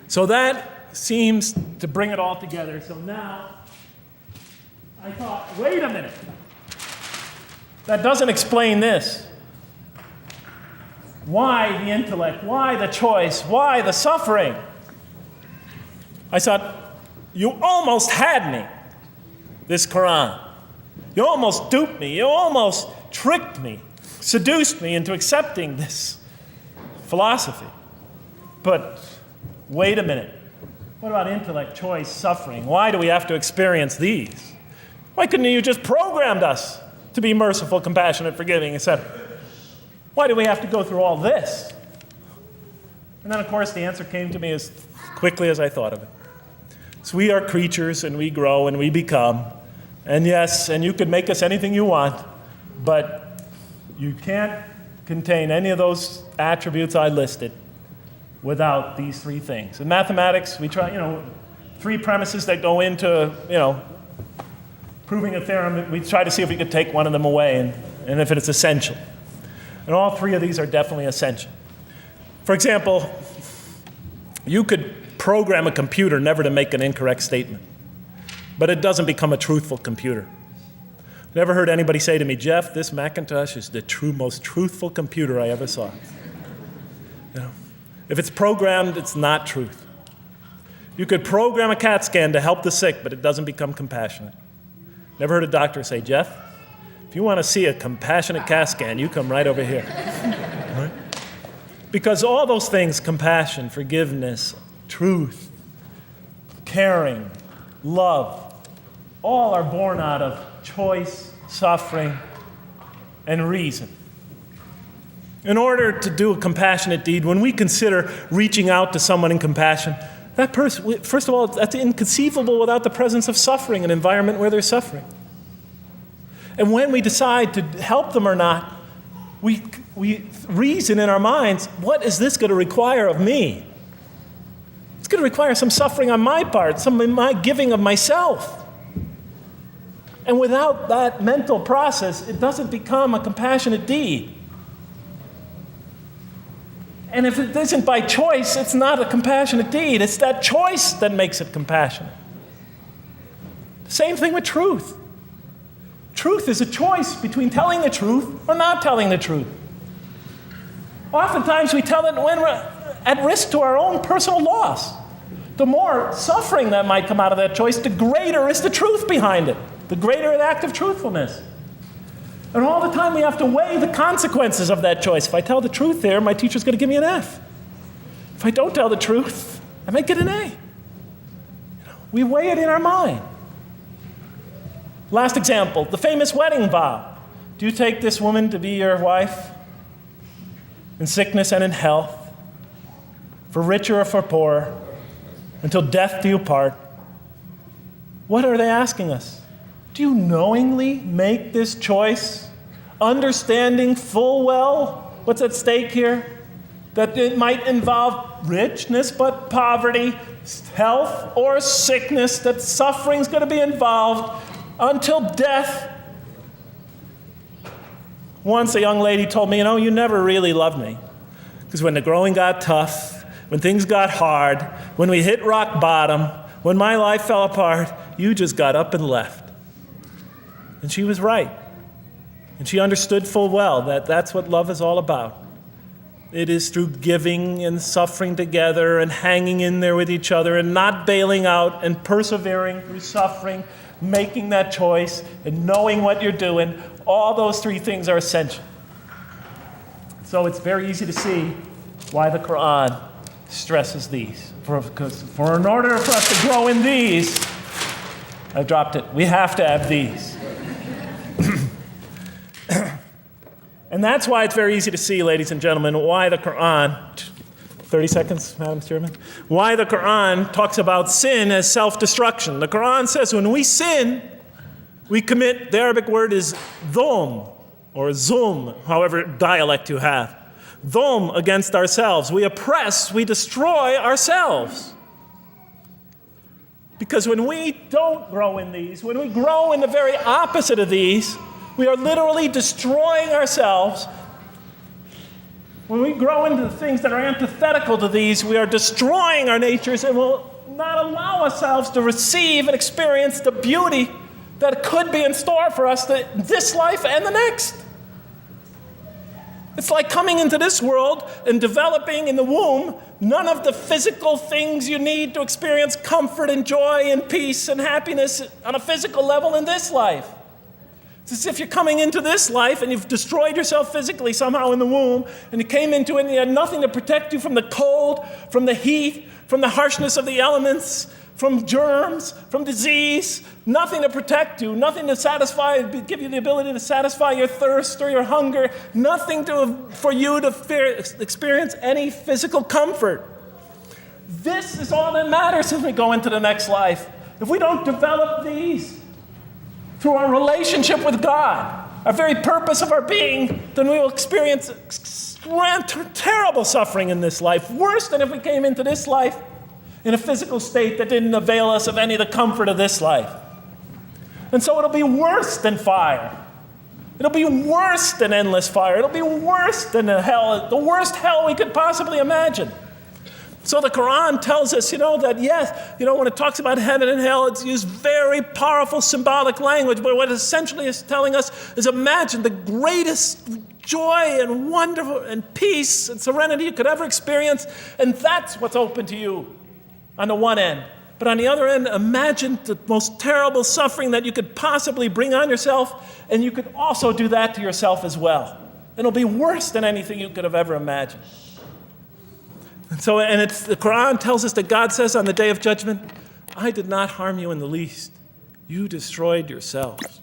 So that seems to bring it all together. So now I thought, wait a minute. That doesn't explain this. Why the intellect? Why the choice? Why the suffering? I thought, you almost had me, this Quran. You almost duped me. You almost tricked me, seduced me into accepting this philosophy. But wait a minute. What about intellect, choice, suffering? Why do we have to experience these? Why couldn't you just programmed us to be merciful, compassionate, forgiving, etc.? Why do we have to go through all this? And then, of course, the answer came to me as quickly as I thought of it. So we are creatures, and we grow, and we become. And yes, and you could make us anything you want, but you can't contain any of those attributes I listed without these three things. In mathematics, we try, three premises that go into, proving a theorem. We try to see if we could take one of them away, and if it's essential. And all three of these are definitely essential. For example, you could program a computer never to make an incorrect statement, but it doesn't become a truthful computer. Never heard anybody say to me, Jeff, this Macintosh is the most truthful computer I ever saw. If it's programmed, it's not truth. You could program a CAT scan to help the sick, but it doesn't become compassionate. Never heard a doctor say, Jeff, if you want to see a compassionate CAT scan, you come right over here. Right? Because all those things, compassion, forgiveness, truth, caring, love, all are born out of choice, suffering, and reason. In order to do a compassionate deed, when we consider reaching out to someone in compassion, that person, first of all, that's inconceivable without the presence of suffering, an environment where there's suffering. And when we decide to help them or not, we reason in our minds, what is this going to require of me? It's going to require some suffering on my part, some of my giving of myself. And without that mental process, it doesn't become a compassionate deed. And if it isn't by choice, it's not a compassionate deed. It's that choice that makes it compassionate. Same thing with truth. Truth is a choice between telling the truth or not telling the truth. Oftentimes we tell it when we're at risk to our own personal loss. The more suffering that might come out of that choice, the greater is the truth behind it, the greater the act of truthfulness. And all the time we have to weigh the consequences of that choice. If I tell the truth there, my teacher's going to give me an F. If I don't tell the truth, I might get an A. We weigh it in our mind. Last example, the famous wedding vow. Do you take this woman to be your wife in sickness and in health, for richer or for poorer, until death do you part? What are they asking us? Do you knowingly make this choice, understanding full well what's at stake here? That it might involve richness but poverty, health or sickness, that suffering's going to be involved until death. Once a young lady told me, you never really loved me. Because when the growing got tough, when things got hard, when we hit rock bottom, when my life fell apart, you just got up and left. And she was right. And she understood full well that that's what love is all about. It is through giving and suffering together and hanging in there with each other and not bailing out and persevering through suffering, making that choice and knowing what you're doing. All those three things are essential. So it's very easy to see why the Quran stresses these. Because in order for us to grow in these, I've dropped it, we have to have these. And that's why it's very easy to see, ladies and gentlemen, why the Quran, 30 seconds, Madam Chairman, why the Quran talks about sin as self-destruction. The Quran says when we sin, we commit, the Arabic word is dhulm, or zulm, however dialect you have. Dhulm against ourselves. We oppress, we destroy ourselves. Because when we don't grow in these, when we grow in the very opposite of these, we are literally destroying ourselves When we grow into things that are antithetical to these, we are destroying our natures and will not allow ourselves to receive and experience the beauty that could be in store for us this life and the next. It's like coming into this world and developing in the womb none of the physical things you need to experience comfort and joy and peace and happiness on a physical level in this life. It's as if you're coming into this life and you've destroyed yourself physically somehow in the womb, and you came into it and you had nothing to protect you from the cold, from the heat, from the harshness of the elements, from germs, from disease, nothing to protect you, nothing to satisfy, give you the ability to satisfy your thirst or your hunger, nothing for you to experience any physical comfort. This is all that matters as we go into the next life. If we don't develop these through our relationship with God, our very purpose of our being, then we will experience terrible suffering in this life, worse than if we came into this life in a physical state that didn't avail us of any of the comfort of this life. And so it'll be worse than fire. It'll be worse than endless fire. It'll be worse than hell, the worst hell we could possibly imagine. So the Quran tells us, that yes, when it talks about heaven and hell, it's used very powerful symbolic language, but what it essentially is telling us is imagine the greatest joy and wonderful and peace and serenity you could ever experience, and that's what's open to you on the one end. But on the other end, imagine the most terrible suffering that you could possibly bring on yourself, and you could also do that to yourself as well. It'll be worse than anything you could have ever imagined. And so, the Quran tells us that God says on the day of judgment, I did not harm you in the least. You destroyed yourselves.